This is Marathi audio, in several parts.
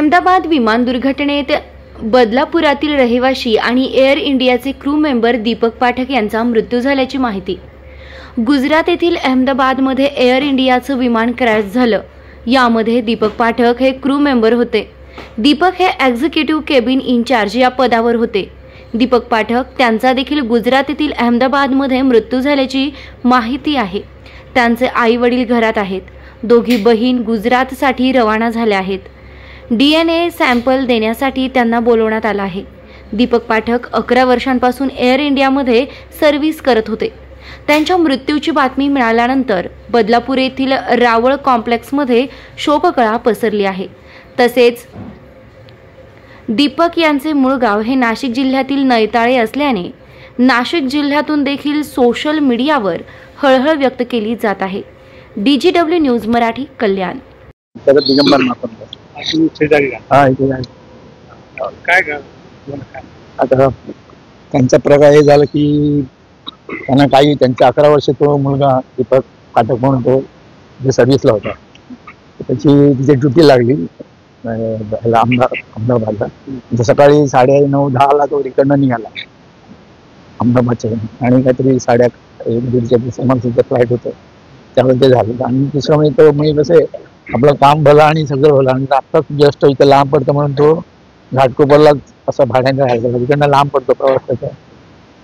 अहमदाबाद विमान दुर्घटनेत बदलापुरातील रहिवाशी आणि एअर इंडियाचे क्रू मेंबर दीपक पाठक यांचा मृत्यू झाल्याची माहिती। गुजरात येथील अहमदाबादमध्ये एअर इंडियाचं विमान क्रॅश झालं। यामध्ये दीपक पाठक हे क्रू मेंबर होते। दीपक हे एक्झिक्युटिव्ह केबिन इन्चार्ज या पदावर होते। दीपक पाठक त्यांचा देखील गुजरात येथील अहमदाबादमध्ये मृत्यू झाल्याची माहिती आहे। त्यांचे आई वडील घरात आहेत। दोघी बहीण गुजरातसाठी रवाना झाल्या आहेत। DNA सॅम्पल देण्यासाठी त्यांना बोलवण्यात आलं आहे। दीपक पाठक 11 वर्षांपासून एअर इंडियामध्ये सर्व्हिस करत होते। त्यांच्या मृत्यूची बातमी मिळाल्यानंतर बदलापूर येथील रावळ कॉम्प्लेक्समध्ये शोककळा पसरली आहे। तसेच दीपक यांचे मूळ गाव हे नाशिक जिल्ह्यातील नैताळे असल्याने नाशिक जिल्ह्यातून देखील सोशल मीडियावर हळहळ व्यक्त केली जात आहे। DGW न्यूज मराठी, कल्याण। आता त्यांचा प्रकार हे झालं की त्यांना काही त्यांचा 11 वर्ष तो मुलगा दीपक पाठक म्हणून तो जे सर्व्हिसला होता, त्याची तिथे ड्युटी लागली अहमदाबादला। सकाळी 9:30-10ला तो इकडनं निघाला अहमदाबादच्या, आणि काहीतरी 8:30 समोरचं फ्लाईट होतं, त्यामुळे ते झालं। आणि दुसरं म्हणजे कसं आपलं काम भलं आणि सगळं भलं, आणि आत्ताच जस्ट इथं लांब पडतं म्हणून तो घाटकोपरला असं भाड्याने राहायचा, तिकडनं लांब पडतो प्रवास त्याचा।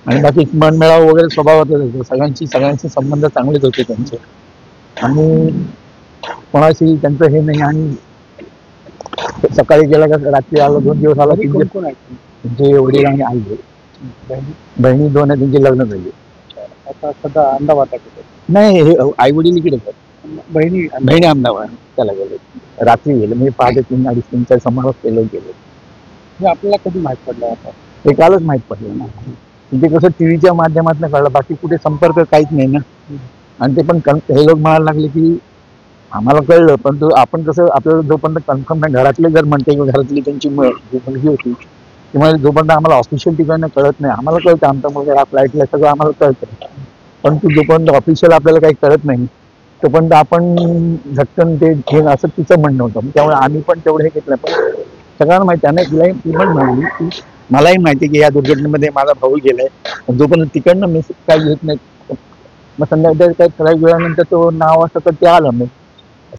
आणि बाकी मनमेळाव वगैरे स्वभावातच होतो, सगळ्यांचे संबंध चांगलेच होते त्यांचे, आणि कोणाशी त्यांचं हे नाही। आणि सकाळी गेला का रात्री आला, 2 दिवस आला। त्यांचे वडील आणि आई, बहिणी 2 आहे, त्यांचे लग्न झाले। आता सध्या अहमदाबाद नाही, हे आई वडील इकडे बहिणी अहमदाबाद त्याला गेले, रात्री गेले, म्हणजे 3:30-3:30 समारोप गेले। आपल्याला कधी माहित पडलं? आता हे कालच माहित पडलं ना, म्हणजे कसं टीव्हीच्या माध्यमातून कळलं, बाकी कुठे संपर्क काहीच नाही ना। आणि ते पण हे लोक म्हणायला लागले की आम्हाला कळलं, पण आपण कसं आपल्याला जोपर्यंत कन्फर्म नाही, घरातले जर म्हणते की घरातली त्यांची मुलगी होती त्यामुळे जोपर्यंत आम्हाला ऑफिशियल ठिकाणी कळत नाही, आम्हाला कळतं आमचा मुलगा हा फ्लाईटला, सगळं आम्हाला कळतं, पण जोपर्यंत ऑफिशियल आपल्याला काही कळत नाही तोपर्यंत आपण झटकन ते घेणं, असं तिचं म्हणणं होतं। त्यामुळे आम्ही पण तेवढं हे घेतलं। पण सगळ्यांना माहिती आहे ना, ती पण म्हणाली की मलाही माहिती आहे की या दुर्घटनेमध्ये माझा भाऊ गेलाय, जोपर्यंत तिकडनं मेसेज काही घेत नाही, मग संध्याकाळी काही ठराविक वेळानंतर तो नाव असं तर ते आलं नाही।